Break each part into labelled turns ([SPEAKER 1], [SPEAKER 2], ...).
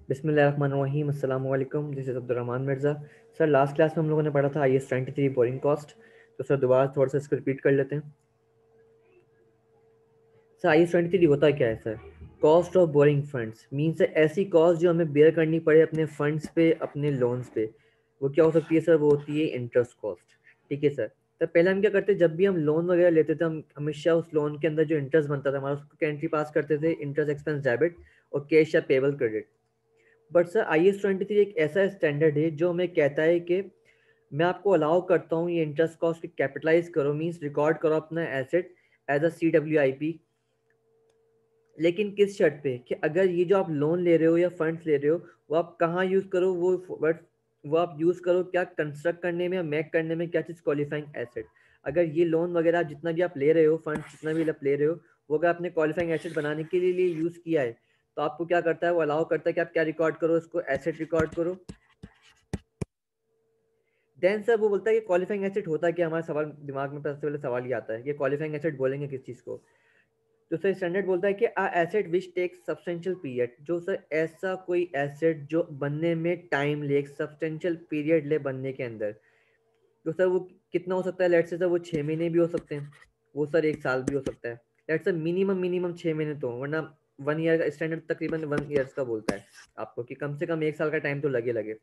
[SPEAKER 1] बिस्मिल्लाहिर्रहमानिर्रहीम, अस्सलाम वालेकुम। This is Abdurrahman Mirza. Sir, last class में हम लोगों ने पढ़ा था IS 23 बोरिंग कॉस्ट। तो सर दोबारा थोड़ा सा इसको रिपीट कर लेते हैं। सर, IS 23 होता क्या है sir? Cost of boring funds means ऐसी कॉस्ट जो हमें बेयर करनी पड़े अपने फंड्स पे, अपने लोन्स पे। वो क्या हो सकती है सर? वो होती है इंटरेस्ट कॉस्ट। ठीक है सर। तो पहले हम क्या करते, जब भी हम लोन वगैरह लेते थे, हम हमेशा उस लोन के अंदर जो इंटरेस्ट बनता था हमारा, उसको एंट्री पास करते थे, इंटरेस्ट एक्सपेंस डेबिट और कैश या payable credit. But sir, IS 23 एक ऐसा स्टैंडर्ड है जो हमें कहता है कि मैं आपको अलाउ करता हूँ ये इंटरेस्ट कॉस्ट कैपिटलाइज करो, मीन्स रिकॉर्ड करो अपना एसेट एज अ CWIP। लेकिन किस शर्त पे कि अगर ये जो आप लोन ले रहे हो या फंड्स ले रहे हो, वो आप कहाँ यूज करो, वो आप यूज करो क्या कंस्ट्रक्ट करने में या मेक करने में, क्या चीज क्वालिफाइंग एसेट। अगर ये लोन वगैरह जितना भी आप ले रहे हो, फंड्स जितना भी आप ले रहे हो, वो अगर आपने क्वालिफाइंग एसेट बनाने के लिए यूज किया है, तो आपको क्या करता है, वो अलाउ करता है कि आप क्या रिकॉर्ड करो, इसको एसेट रिकॉर्ड करो। देन सर वो बोलता है कि क्वालिफाइंग एसेट होता क्या, हमारा सवाल दिमाग में सबसे पहले सवाल ये आता है कि क्वालिफाइंग एसेट बोलेंगे किस चीज को। तो सर स्टैंडर्ड बोलता है कि a asset which takes substantial period, जो सर ऐसा कोई एसेट जो बनने में टाइम ले, सब्सटेंशियल पीरियड ले बनने के अंदर। तो सर वो कितना हो सकता है? लेट्स से सर वो 6 महीने भी हो सकते हैं, वो सर 1 साल भी हो सकता है। लेट्स से मिनिमम मिनिमम 6 महीने तो, वरना 1 ईयर का स्टैंडर्ड तकरीबन 1 ईयर्स का बोलता है आपको कि कम से कम 1 साल का टाइम तो लगे लगे।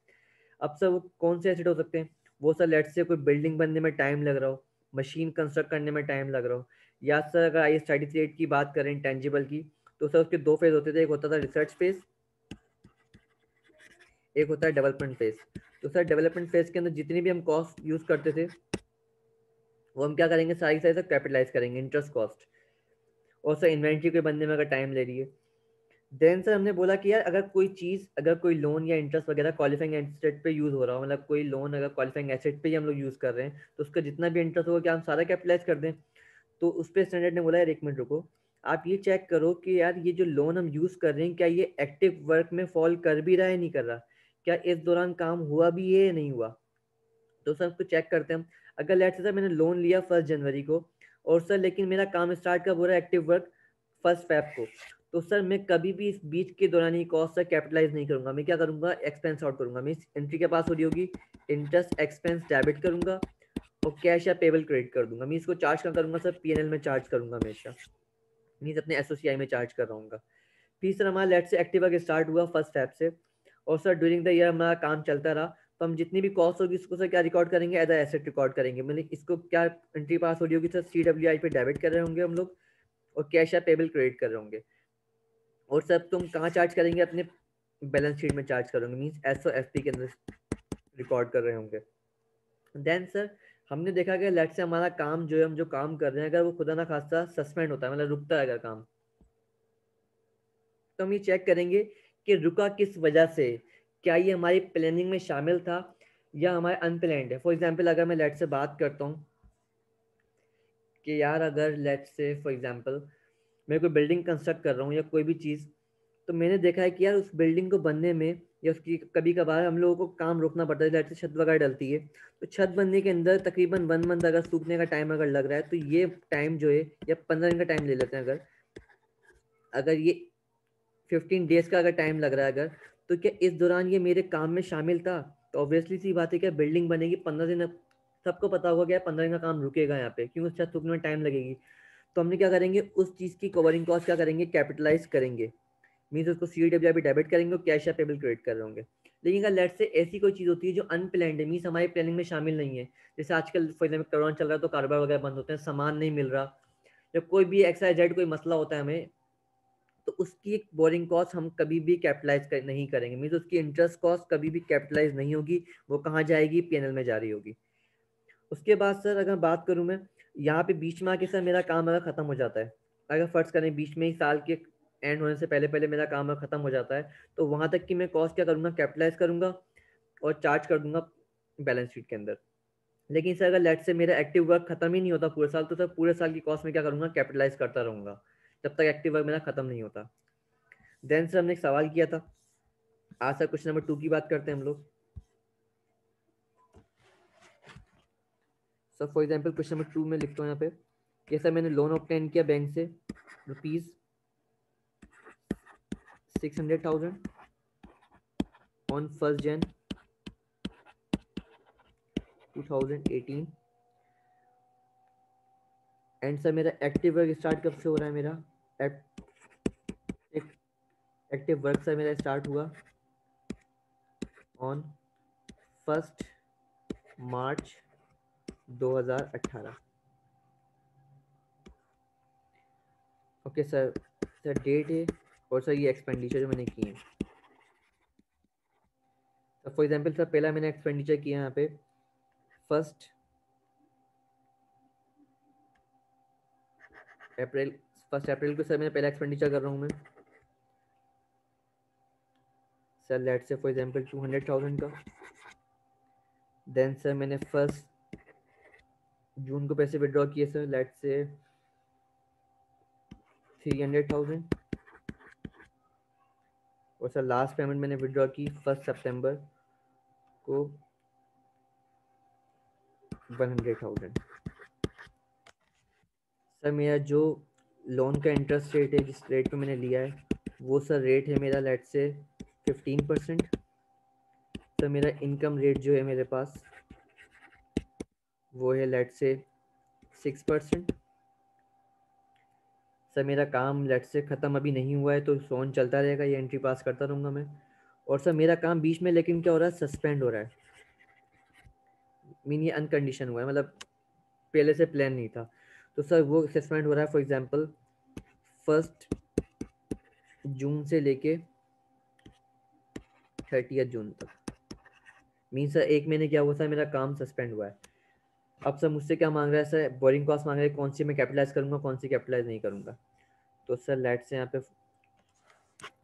[SPEAKER 1] अब सर वो कौन से एसेट हो सकते हैं? वो सर लेट्स से कोई बिल्डिंग बनने में टाइम लग रहा हो, मशीन कंस्ट्रक्ट करने में टाइम लग रहा हो, या सर अगर IS 33 की बात करें टेंजिबल की, तो सर उसके दो फेज होते थे, एक होता था रिसर्च फेज, एक होता है डेवलपमेंट फेज। तो सर डेवलपमेंट फेज के अंदर जितनी भी हम कॉस्ट यूज करते थे, वो हम क्या करेंगे, सारी सारी सब कैपिटलाइज करेंगे, इंटरेस्ट कॉस्ट। और सर इन्वेंट्री के बनने में अगर टाइम ले रही है, देन सर हमने बोला कि यार अगर कोई चीज, अगर कोई लोन या इंटरेस्ट वगैरह क्वालिफाइंग एसेट पे यूज हो रहा हो, मतलब कोई लोन अगर क्वालिफाइंग एसेट पे ही हम लोग यूज कर रहे हैं, तो उसका जितना भी इंटरेस्ट होगा क्या हम सारा कैपिटलाइज कर दें? तो उस पे स्टैंडर्ड ने बोला यार 1 मिनट रुको, आप ये चेक करो कि यार ये जो लोन हम यूज कर रहे हैं, क्या ये एक्टिव वर्क में फॉल कर भी रहा है, नहीं कर रहा, क्या इस दौरान काम हुआ भी है या नहीं हुआ। तो सर उसको चेक करते हैं हम। अगर लेट्स से सर मैंने लोन लिया 1 जनवरी को, और सर लेकिन मेरा काम स्टार्ट कब हो रहा है, एक्टिव वर्क 1 फेब को, तो सर मैं कभी भी इस बीच के दौरान ये कॉस्ट सर कैपिटलाइज नहीं करूंगा, मैं क्या करूंगा, एक्सपेंस आउट करूंगा। मैं एंट्री के पास हो रही होगी, इंटरेस्ट एक्सपेंस डेबिट करूंगा और कैश या पेबल क्रेडिट कर दूंगा। मैं इसको चार्ज कहाँ करूंगा सर? PNL में चार्ज करूंगा हमेशा, मीन्स अपने SOCI में चार्ज कर रहा हूँ। फिर सर हमारा लेट से एक्टिव वर्क स्टार्ट हुआ 1 फेब से, और सर ड्यूरिंग द ईयर हमारा काम चलता रहा, तो हम जितनी भी कॉस्ट होगी उसको सर क्या रिकॉर्ड करेंगे, एज अ एसेट रिकॉर्ड करेंगे। मतलब इसको क्या एंट्री पास हो रही होगी सर, CWI पे डेबिट कर रहे होंगे हम लोग, और कैश या पेबल क्रेडिट कर रहे होंगे। और सर तुम कहाँ चार्ज करेंगे? अपने बैलेंस शीट में चार्ज करोगे, मीन्स SOFP के अंदर रिकॉर्ड कर रहे होंगे। देन सर हमने देखा कि लेट से हमारा काम जो है, हम जो काम कर रहे हैं, अगर वो खुदा ना खास्ता सस्पेंड होता है, मतलब रुकता है अगर काम, तो हम ये चेक करेंगे कि रुका किस वजह से, क्या ये हमारी प्लानिंग में शामिल था या हमारे अनप्लान्ड है। फॉर एग्जांपल अगर मैं लेट से बात करता हूँ कि यार अगर लेट से फॉर एग्जांपल मैं कोई बिल्डिंग कंस्ट्रक्ट कर रहा हूँ या कोई भी चीज़, तो मैंने देखा है कि यार उस बिल्डिंग को बनने में या उसकी कभी कभार हम लोगों को काम रोकना पड़ता है, जैसे छत वगैरह डलती है, तो छत बनने के अंदर तकरीबन 1 मंथ अगर सूखने का टाइम अगर लग रहा है, तो ये टाइम जो है, या 15 दिन का टाइम ले लेते हैं, अगर अगर ये 15 डेज का अगर टाइम लग रहा है अगर, तो क्या इस दौरान ये मेरे काम में शामिल था? तो ऑब्वियसली सी बात है, क्या बिल्डिंग बनेगी 15 दिन, सबको पता होगा क्या 15 दिन का काम रुकेगा यहाँ पे, क्योंकि छत सूखने में टाइम लगेगी। तो हमने क्या करेंगे, उस चीज़ की कवरिंग कॉस्ट क्या करेंगे, कैपिटलाइज करेंगे, मीन्स उसको CWI डेबिट करेंगे और कैश या पेबल क्रेडिट कर रहे होंगे। लेकिन अगर लेट से ऐसी कोई चीज़ होती है जो अनप्लान्ड है, मीन्स हमारी प्लानिंग में शामिल नहीं है, जैसे आजकल फॉर एग्जाम्पल कोरोना चल रहा है तो कारोबार वगैरह बंद होते हैं, सामान नहीं मिल रहा, या कोई भी XYZ कोई मसला होता है हमें, तो उसकी एक बोरिंग कॉस्ट हम कभी भी नहीं करेंगे, मीन्स उसकी इंटरेस्ट कॉस्ट कभी भी कैपिटलाइज नहीं होगी, वो कहाँ जाएगी, PNL में जा रही होगी। उसके बाद सर अगर बात करूँ मैं, यहाँ पे बीच में आके सर मेरा काम अगर खत्म हो जाता है, अगर फर्ज करें बीच में ही साल के एंड होने से पहले पहले मेरा काम अगर खत्म हो जाता है, तो वहां तक की मैं कॉस्ट क्या करूंगा, कैपिटलाइज करूंगा और चार्ज कर दूंगा बैलेंस शीट के अंदर। लेकिन सर अगर लेट से मेरा एक्टिव वर्क खत्म ही नहीं होता पूरे साल, तो सर पूरे साल की कॉस्ट में क्या करूंगा, कैपिटलाइज करता रहूंगा जब तक एक्टिव वर्क मेरा खत्म नहीं होता। देन सर हमने एक सवाल किया था, आज सर क्वेश्चन नंबर 2 की बात करते हैं हम लोग। Sir for example question number 2 में लिखता हूँ यहाँ पे कि सर मैंने लोन ऑब्टेन किया बैंक से ₹600,000, ऑन 1 Jan 2018। एंड सर मेरा एक्टिव वर्क स्टार्ट कब से हो रहा है? मेरा एक्टिव वर्क सर मेरा स्टार्ट हुआ on 1 March 2018। Okay sir, sir date है और सर ये एक्सपेंडिचर जो मैंने किए हैं। सर फॉर एग्जांपल सर पहला मैंने एक्सपेंडिचर किया यहाँ पे 1 अप्रैल, 1 अप्रैल को सर मैंने पहला एक्सपेंडिचर कर रहा हूँ मैं सर, लेट से फॉर एग्जांपल 200,000 का। देन सर मैंने 1 जून को पैसे विड्रॉ किए सर, लेट से 300,000। और सर लास्ट पेमेंट मैंने विड्रॉ की 1 सितंबर को 100,000। सर मेरा जो लोन का इंटरेस्ट रेट है, जिस रेट पे मैंने लिया है, वो सर रेट है मेरा लेट से 15%। सर मेरा इनकम रेट जो है मेरे पास वो है लेट से 6%। सर मेरा काम लेट से ख़त्म अभी नहीं हुआ है, तो सोन चलता रहेगा, ये एंट्री पास करता रहूँगा मैं। और सर मेरा काम बीच में लेकिन क्या हो रहा है, सस्पेंड हो रहा है। मीन ये अनकंडीशन हुआ है, मतलब पहले से प्लान नहीं था, तो सर वो सस्पेंड हो रहा है। फॉर एग्जांपल 1 जून से लेके 30 जून तक। मीन सर 1 महीने क्या हुआ सर, मेरा काम सस्पेंड हुआ है। अब सर मुझसे क्या मांग रहा है सर, बोरिंग कॉस्ट मांग रहा है, कौन सी मैं कैपिटलाइज करूँगा, कौन सी कैपिटलाइज नहीं करूँगा। तो सर लेट से यहाँ पे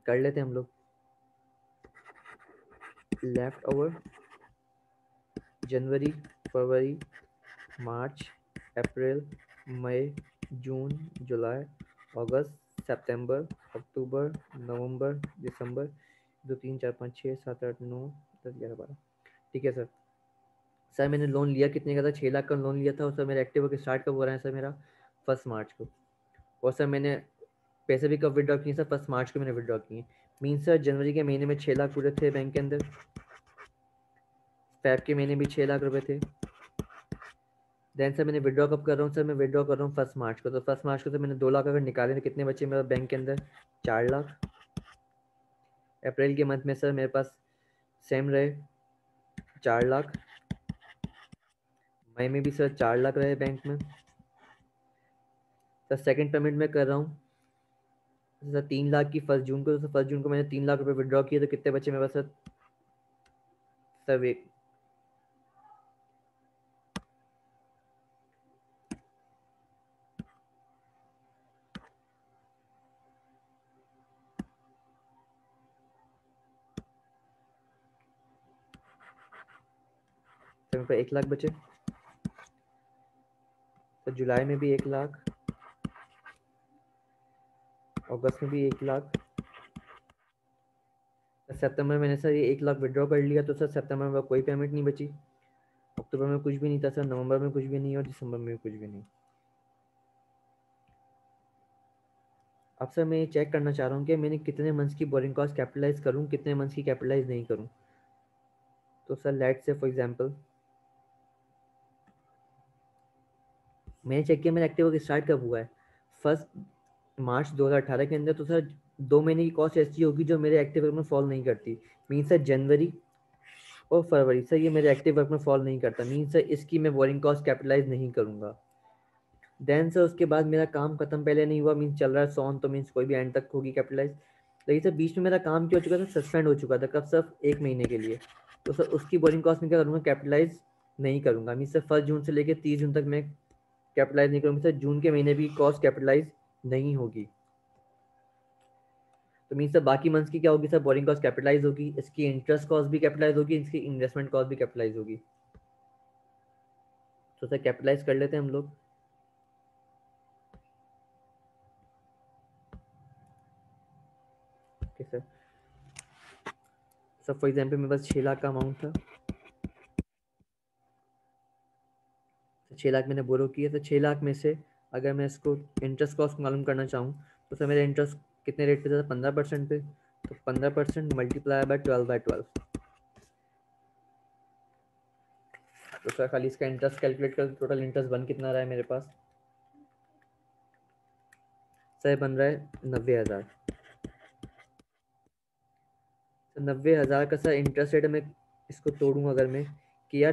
[SPEAKER 1] कर लेते हैं हम लोग। लेफ्ट ओवर जनवरी, फरवरी, मार्च, अप्रैल, मई, जून, जुलाई, अगस्त, सितंबर, अक्टूबर, नवंबर, दिसंबर, 2 3 4 5 6 7 8 9 10 11 12। ठीक है सर। सर मैंने लोन लिया कितने का था, 6 लाख का लोन लिया था। और सर मेरा एक्टिव वर्क स्टार्ट कब हो रहा है सर, मेरा 1 मार्च को। और सर मैंने पैसे भी कब विड्रॉ किए सर, 1 मार्च को मैंने विड्रॉ किए। मीन सर जनवरी के महीने में 6 लाख पूरे थे बैंक के अंदर, फेब के महीने भी 6 लाख रुपए थे। देन सर मैंने विड्रॉ कब कर रहा हूँ सर, मैं विड्रॉ कर रहा हूँ 1 मार्च को। तो 1 मार्च को तो मैंने 2 लाख अगर निकाले तो कितने बचे मेरे बैंक के अंदर, 4 लाख। अप्रैल के मंथ में सर मेरे पास सेम रहे 4 लाख। मई में भी सर 4 लाख रहे बैंक में। सर सेकंड पेमेंट में कर रहा हूँ सर 3 लाख की 1 जून को। तो 1 जून को मैंने 3 लाख रुपए विड्रॉ किए, तो कितने बचे मेरे पास सर, सर एक सर मेरे पास 1 लाख बचे। तो जुलाई में भी 1 लाख, अगस्त में भी 1 लाख। सितंबर मैंने सर ये 1 लाख विड्रॉ कर लिया, तो सर सितंबर में कोई पेमेंट नहीं बची। अक्टूबर में कुछ भी नहीं था सर, नवंबर में कुछ भी नहीं, और दिसंबर में कुछ भी नहीं। अब सर मैं ये चेक करना चाह रहा हूँ कि मैंने कितने मंथ्स की बोरिंग कॉस्ट कैपिटलाइज करूँ, कितने मंथ्स की कैपिटलाइज नहीं करूँ। तो सर लेट से फॉर एग्जांपल मैंने चेक किया मेरा एक्टिव वर्क स्टार्ट कब हुआ है, 1 मार्च 2018 के अंदर। तो सर 2 महीने की कॉस्ट ऐसी होगी जो मेरे एक्टिव वर्क में फॉल नहीं करती। मीन सर जनवरी और फरवरी सर ये मेरे एक्टिव वर्क में फॉल नहीं करता। मीन सर इसकी मैं बोरिंग कॉस्ट कैपिटलाइज नहीं करूँगा। देन सर उसके बाद मेरा काम खत्म पहले नहीं हुआ, मीन चल रहा है सॉन, तो मीन्स कोई भी एंड तक होगी कैपिटलाइज। लेकिन सर बीच में मेरा काम क्या हो चुका था, सस्पेंड हो चुका था। कब, सिर्फ 1 महीने के लिए। तो सर उसकी बोरिंग कॉस्ट में क्या करूँगा, कैपिटलाइज नहीं करूँगा। मीन सर 1 जून से लेकर 30 जून तक मैं कैपिटलाइज नहीं करूँगी। सर जून के महीने भी कॉस्ट कैपिटलाइज नहीं होगी। तो मीन सर बाकी मंथ्स की क्या होगी सर, बोरिंग कॉस्ट कैपिटलाइज होगी, इसकी इंटरेस्ट कॉस्ट भी कैपिटलाइज होगी, इसकी इन्वेस्टमेंट कॉस्ट भी कैपिटलाइज होगी। तो सर कैपिटलाइज कर लेते हैं हम लोग। Okay sir. Sir for example मेरे पास 6 लाख का अमाउंट था, 6 लाख मैंने बोरो किया। तो 6 लाख में से अगर मैं इसको इंटरेस्ट कॉस्ट मालूम करना चाहूँ, तो सर मेरा इंटरेस्ट कितने रेट पे था, 15% पे। तो 15% मल्टीप्लाई बाय 12/12, तो सर खाली इसका इंटरेस्ट कैलकुलेट कर, टोटल इंटरेस्ट बन कितना रहा है मेरे पास, सर बन रहा है 90,000। तो 90,000 का सर इंटरेस्ट रेट मैं इसको तोड़ूंगा अगर मैं, कि यार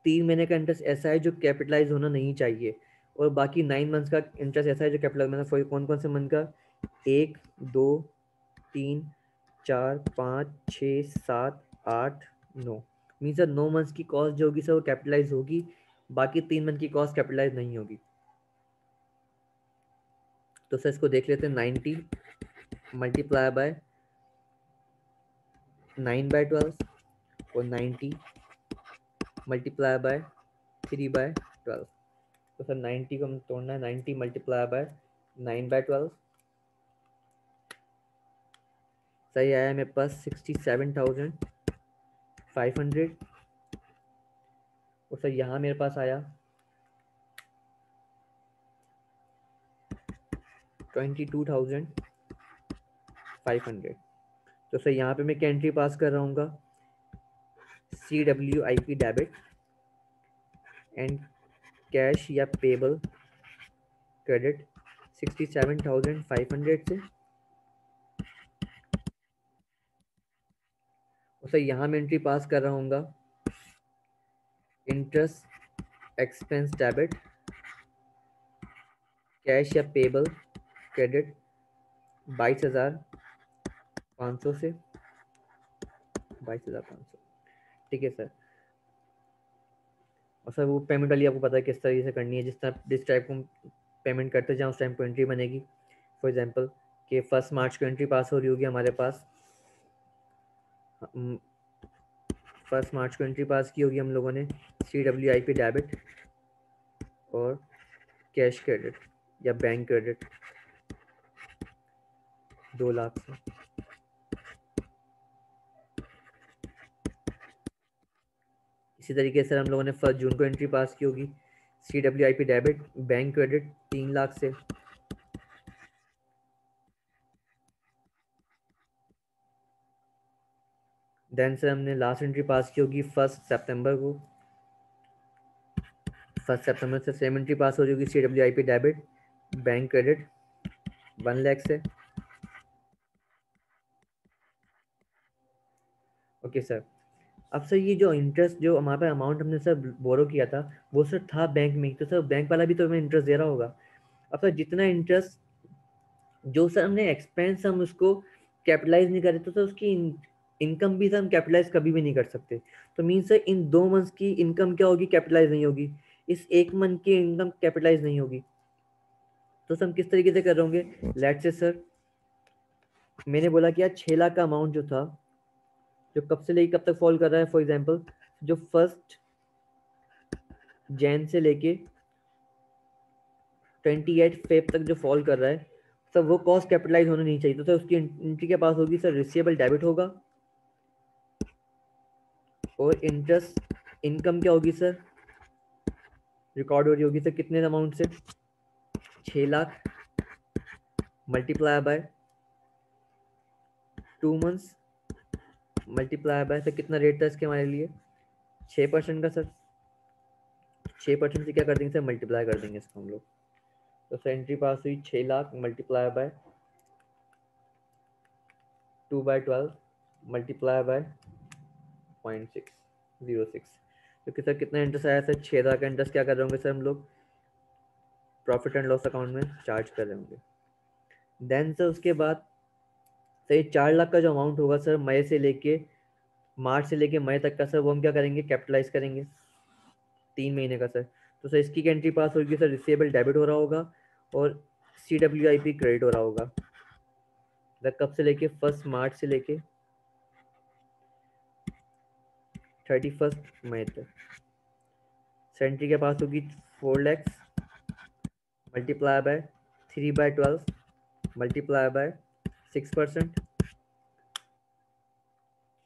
[SPEAKER 1] 3 महीने का इंटरेस्ट ऐसा है जो कैपिटलाइज होना नहीं चाहिए, और बाकी 9 मंथ्स का इंटरेस्ट ऐसा है जो कैपिटलाइज, मतलब कौन कौन से मंथ का, 1, 2, 3, 4, 5, 6, 7, 8, 9, मीन सर 9 मंथ्स की कॉस्ट जो होगी सर वो कैपिटलाइज होगी, बाकी 3 मंथ की कॉस्ट कैपिटलाइज नहीं होगी। तो सर इसको देख लेते हैं, 90 मल्टीप्लाई बाय 9/12 और 90 मल्टीप्लाई बाय 3/12। तो सर 90 को हम तोड़ना है, 90 मल्टीप्लाई बाय 9/12, सही आया मेरे पास 67,500। और सर यहाँ मेरे पास आया 22,500। तो सर यहाँ पे मैं क्या एंट्री पास कर रहा हूँ, CWIP डेबिट एंड कैश या पेबल क्रेडिट 67,500 से। और सर यहाँ मैं एंट्री पास कर रहा हूँ इंटरेस्ट एक्सपेंस डेबिट कैश या पेबल क्रेडिट 22,500 से, 22,500। ठीक है सर। और सर वो पेमेंट वाली आपको पता है किस तरीके से करनी है, जिस टाइप को पेमेंट करते जाएं उस टाइम को एंट्री बनेगी। फॉर एग्जांपल कि 1 मार्च को एंट्री पास हो रही होगी हमारे पास, 1 मार्च को एंट्री पास की होगी हम लोगों ने, CWIP डेबिट और कैश क्रेडिट या बैंक क्रेडिट 2 लाख से। इसी तरीके से हम लोगों ने 1 जून को एंट्री पास की होगी, CWIP debit bank credit 3 lakh से। देन से हमने लास्ट एंट्री पास की होगी 1 सितंबर को, 1 सितंबर से सेम एंट्री पास हो जाएगी, CWIP debit bank credit 1 lakh से। Okay sir. अब सर ये जो इंटरेस्ट जो हमारे पास अमाउंट हमने सर बोरो किया था वो सर था बैंक में, तो सर बैंक वाला भी तो हमें इंटरेस्ट दे रहा होगा। अब सर जितना इंटरेस्ट जो सर हमने एक्सपेंस हम उसको कैपिटलाइज नहीं करे तो सर उसकी इनकम भी सर हम कैपिटलाइज कभी भी नहीं कर सकते। तो मीन सर इन 2 मंथ्स की इनकम क्या होगी, कैपिटलाइज नहीं होगी, इस 1 मंथ की इनकम कैपिटलाइज नहीं होगी। तो सर हम किस तरीके से कर रहे होंगे, लेट्स से सर मैंने बोला कि यार 6 लाख का अमाउंट जो था, जो कब से लेके कब तक फॉल कर रहा है, फॉर एग्जाम्पल जो 1 जैन से लेके 28 फेब तक जो फॉल कर रहा है, सर वो कॉस्ट कैपिटलाइज होना नहीं चाहिए। तो सर उसकी एंट्री के पास होगी सर रिसीवेबल डेबिट होगा, और इंटरेस्ट इनकम क्या होगी सर, रिकॉर्ड हो रही होगी सर कितने अमाउंट से, 6 lakh multiply bye 2 months multiply by sir कितना रेट था इसके हमारे लिए, 6% का सर। 6% से क्या कर देंगे सर, मल्टीप्लाई कर देंगे इसको हम लोग। तो सर एंट्री पास हुई 6 lakh multiply bye 2/12 multiply by 0.606। तो सर कितना इंटरेस्ट आया सर, 6 लाख का इंटरेस्ट क्या कर रहे होंगे सर हम लोग प्रॉफिट एंड लॉस अकाउंट में चार्ज कर रहे होंगे। देन सर उसके बाद सर ये 4 लाख का जो अमाउंट होगा सर मई से लेके मार्च से लेके मई तक का सर, वो हम क्या करेंगे, कैपिटलाइज करेंगे 3 महीने का सर। तो सर इसकी क्या एंट्री पास होगी सर, रिसीवेबल डेबिट हो रहा होगा और CWIP क्रेडिट हो रहा होगा। कब से लेके 1 मार्च से लेके 31 मई तक। सेंट्री के पास होगी 4 lakhs multiply by 3/12 multiply by 6%।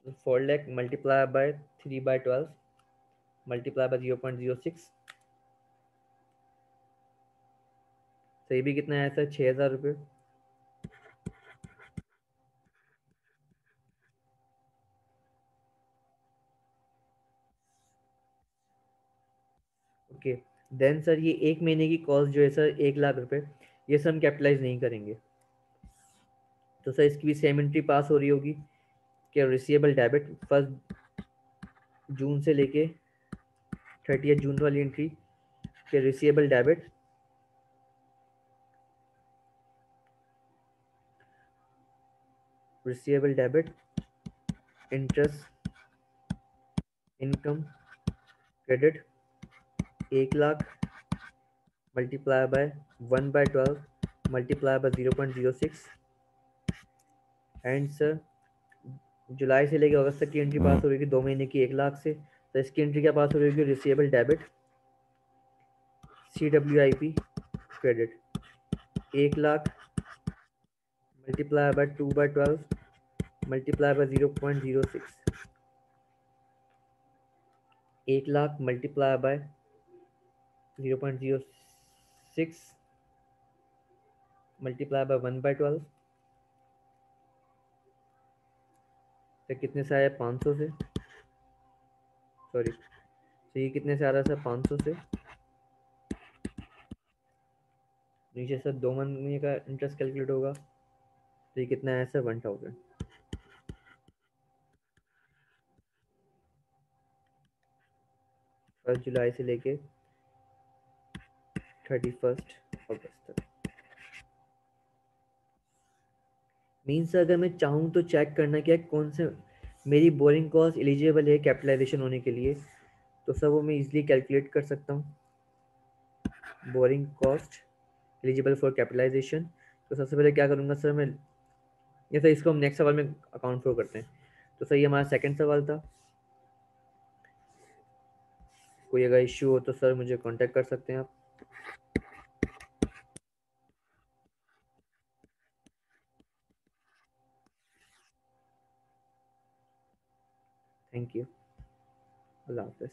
[SPEAKER 1] 4 lakh multiply bye 3/12 multiply by 0.06। सही भी कितना आया सर, 6,000 रुपये। ओके, देन सर ये एक महीने की कॉस्ट जो है सर 1 लाख रुपए, ये सर हम कैपिटलाइज नहीं करेंगे। तो सर इसकी भी सेम एंट्री पास हो रही होगी कि रिसीवेबल डेबिट 1 जून से लेके 30 जून वाली एंट्री के receivable debit interest income credit 1 lakh multiply by 1/12 multiply by 0.06 and sir जुलाई से लेकर अगस्त तक की एंट्री पास हो रही थी 2 महीने की 1 लाख से, तो इसकी एंट्री क्या पास हो रही होगी? Receivable debit CWIP credit 1 lakh multiply bye 2/12 multiply by 0.06, 1 lakh multiply by 0.06 multiply by 1/12, तो कितने से आया? 500 से, सॉरी, तो ये कितने से आ रहा है सर? 500 से नीचे सर 2 महीने का इंटरेस्ट कैलकुलेट होगा, तो ये कितना है सर? 1000। 1 जुलाई से लेके 31 अगस्त तक। मीन्स अगर मैं चाहूँ तो चेक करना क्या कौन से मेरी बोरिंग कॉस्ट एलिजिबल है कैपिटलाइजेशन होने के लिए, तो सर वो मैं इजीली कैलकुलेट कर सकता हूँ। Boring cost eligible for capitalisation, तो सबसे पहले क्या करूँगा सर मैं, ये सर इसको हम नेक्स्ट सवाल में अकाउंट फॉर करते हैं। तो सर ये हमारा सेकंड सवाल था। कोई अगर इश्यू हो तो सर मुझे कांटेक्ट कर सकते हैं आप। थैंक यू, अल्लाह हाफिज़।